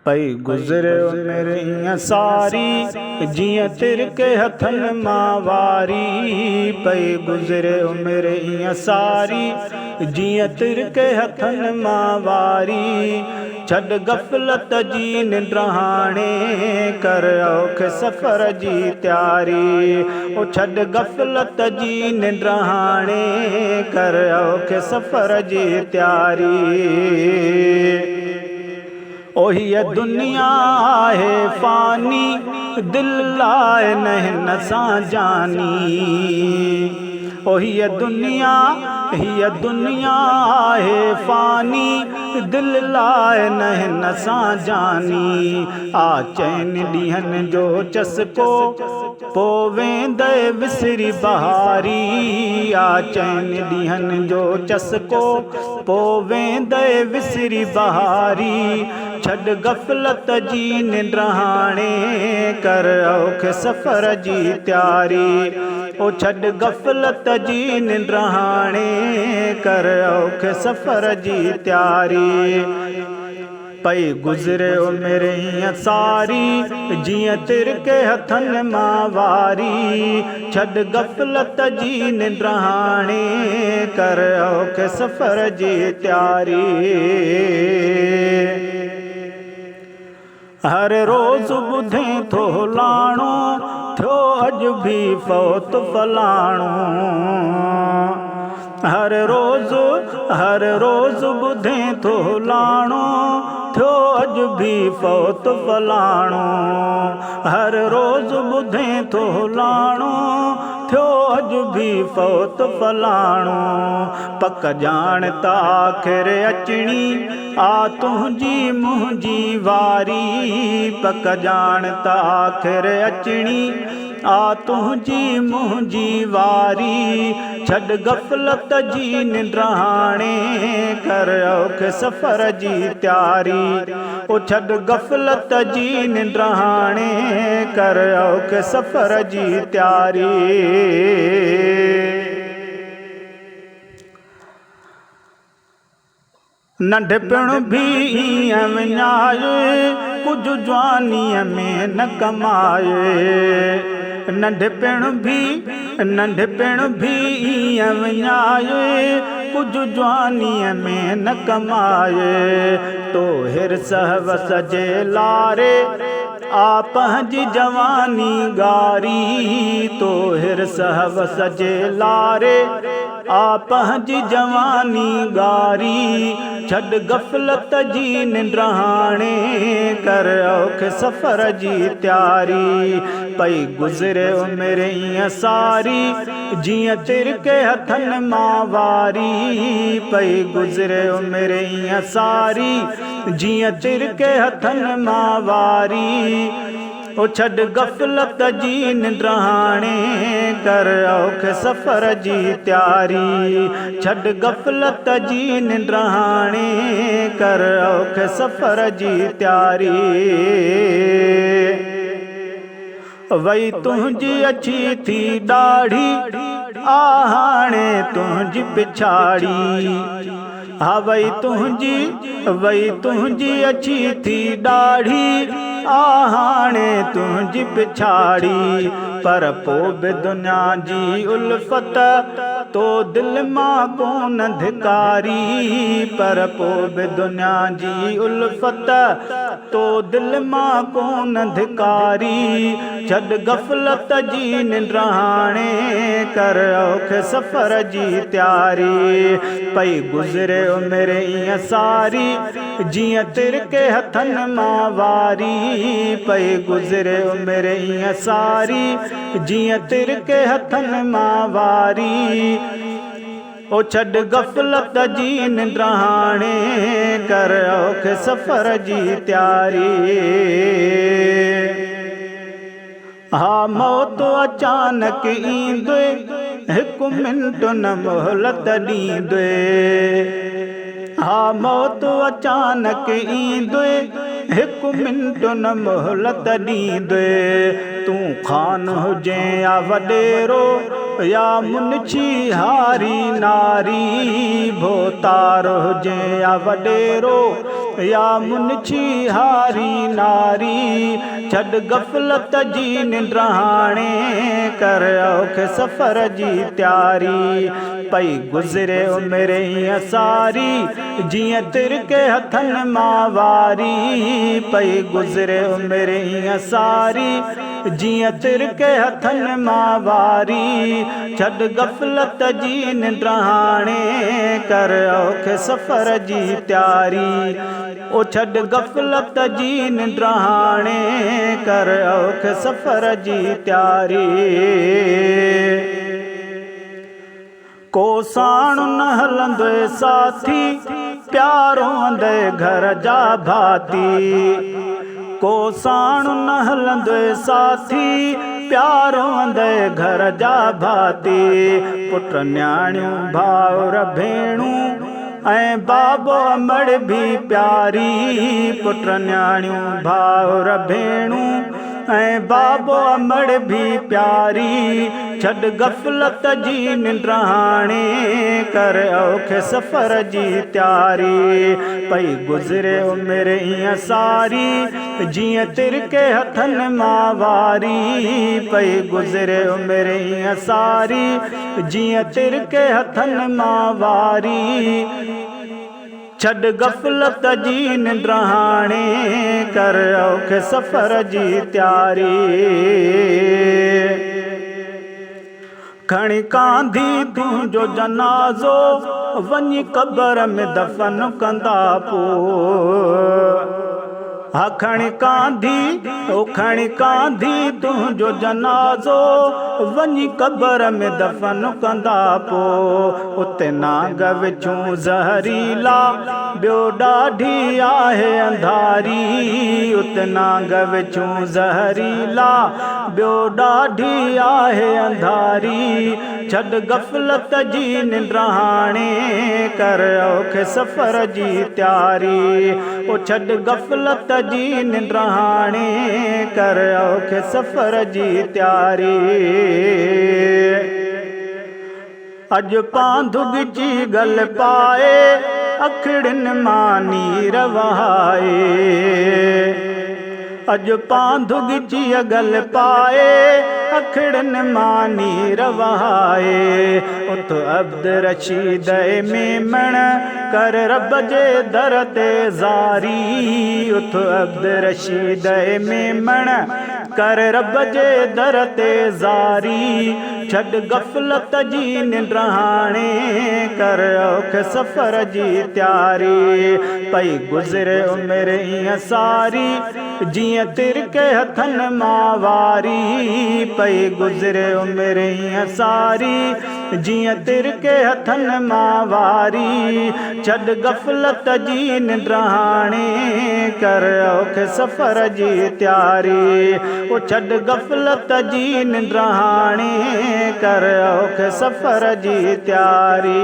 पई गुज़रे उमिरि सारी जियां तिरके हथन मां वारी। पई गुज़रे उमिरि सारी जियां तिरके हथन मां वारी। छॾ गफ़लत जी निंड हाणे कर औखे सफ़र जी तैयारी। ओ छॾ गफ़लत जी निंड हाणे कर औखे सफ़र जी तैयारी। ओही दुनिया है फ़ानी दिल लाए नहन सां जानी। ओही दुनिया हिय दुनिया है फ़ानी दिल लाए नहन सां जानी। आ चैन ॾींहनि जो चस्को पो वेंदे विसरी बहारी। आ चैन ॾींहनि जो चस्को पो वेंदे विसरी बहारी। छॾ गफ़लत जी निंड हाणे कर औखे सफ़र जी तैयारी। ओ छॾ गफ़लत जी निंड हाणे कर औखे सफ़र जी तैयारी। पई गुज़रे उमिरि सारी जियां तिरके हथन मां वारी। छॾ गफ़लत जी निंड हाणे कर औखे सफ़र जी तैयारी। हर रोज़ ॿुधे थो लाणो थियो अॼु बि फ़ौत फलाणो। हर रोज़ ॿुधे थो लाणो थियो अॼु बि फ़ौत फलाणो। हर रोज़ ॿुधे थो लाणो थियो अॼु बि फ़ौत फलाणो। पक ॼाण त आख़िर अचणी आ तुंहिंजी मुंहिंजी वारी। पक ॼाण त आख़िर अचणी आ तुंहिंजी मुंहिंजी वारी। छॾ गफ़लत जी निंड हाणे कर औखे सफ़र जी तैयारी। ओ छॾ गफ़लत जी निंड हाणे कर औखे सफ़र जी तैयारी। नंढपिण भी ईअं विञाए कुझु जवानीअ में न कमाए। नंढपिण भी ईअं विञाए कुझु जवानीअ में न कमाए। तो हिर्स हवस जे लारे आ पंहिंजी जवानी गारी। तो हिर्स हवस जे लारे आ पंहिंजी जवानी गारी। छॾ गफ़लत जी निंड हाणे कर औखे सफ़र जी तैयारी। पई गुज़रे उमिरि सारी जियां तिरके हथन मां वारी। पई गुज़रे उमिरि सारी जियां तिरके हथन मां वारी। ओ छॾ गफ़लत जी निंड हाणे कर औखे सफ़र जी तैयारी। छॾ गफ़लत जी निंड हाणे कर औखे सफ़र जी तैयारी। वई तुंहिंजी अछी थी ॾाढ़ी आ हाणे तुंहिंजी पिछाड़ी। हा वई तुंहिंजी अछी थी ॾाढ़ी आ हाणे तुंहिंजी पिछाड़ी। पर पोइ बि दुनिया जी उल्फत तो दिल मां कोन धिकारी। पर पोइ बि दुनिया जी उल्फत तो दिल मां कोन धिकारी। छॾ गफ़लत जी निंड हाणे कर औखे सफ़र जी तैयारी। पई गुज़रे उमिरि सारी जियां तिरके हथन मां वारी। पई गुज़रे उमिरि सारी जियां तिरके हथन मां वारी। ओ छॾ गफ़लत जी निंड हाणे कर औखे सफ़र जी तैयारी। हा मौत अचानक ईंदे हिकु मिंट न मोहलत ॾींदे। हा मौत अचानक ईंदे हिकु मिंट न मोहलत ॾींदे। तूं ख़ान हुजे या वॾेरो या मुनछी हारी नारी। भोतार हुजे या वॾेरो या मुनछी हारी नारी छॾ गफ़लत जी निंड हाणे कर औखे सफ़र जी तयारी पई गुज़रे उमिरि हीअं सारी जीअं तिरके हथनि मां वारी पई गुज़रे उमिरि हीअं सारी जीअं तिरके हथनि मां वारी छॾ गफ़लत जी निंड हाणे कर औखे सफ़र जी तयारी ओ छॾ गफ़लत जी निंड हाणे कर औखे सफ़र जी तयारी को साण न हलंदो साथी प्यारो अंदे घर जा भाती को साण न हलंदो साथी प्यारो अंदे घर जा भाती पुट न्याणियूं भाउर भेणूं ऐं बाबो अमड़ भी प्यारी पुट न्याणियूं भाउर भेणूं ऐं बाबो अमड़ भी प्यारी छॾ गफ़लत जी निंड हाणे कर औखे सफ़र जी तयारी पई गुज़रे उमिरि हीअं सारी जीअं तिरके हथनि मां वारी पई गुज़रे उमिरि हीअं सारी जीअं तिरके हथनि मां वारी छॾ गफ़लत जी निंड हाणे कर औखे सफ़र जी तयारी खणी कांधी तुंहिंजो जनाज़ो वञी क़बर में दफ़न कंदा पोइ हा खणी कांधी तुंहिंजो जनाज़ो वञी क़बर में दफ़न कंदा पोइ उते नांग विझूं ज़हरीला ॿियो ॾाढी आहे अंधारी उते नांग विझूं ज़हरीला ॿियो ॾाढी आहे अंधारी छॾ गफ़लत जी निंड हाणे कर औखे सफ़र जी तयारी ओ छॾ गफ़लत जी निंड हाणे कर औखे सफ़र जी तयारी अॼु पांधुग जी गल पाए अखिड़िन मां नीर वहाए अॼु पांधुग जी गल पाए अखिड़िन मां नीर वहाए उत अब्द रशीद मेमण कर रब जे दर ते ज़ारी उत अब्द रशीद मेमण कर रब जे दर ते ज़ारी छॾ गफ़लत जी निंड हाणे कर औखे सफ़र जी तयारी पई गुज़रे उमिरि हीअं सारी जीअं तिरके हथनि मां वारी पई गुज़रे उमिरि हीअं सारी जीअं तिरके हथनि मां वारी छॾ गफ़लत जी निंड हाणे कर औखे सफ़र जी तयारी ओ छॾ गफ़लत जी निंड हाणे कर औखे सफ़र जी तयारी।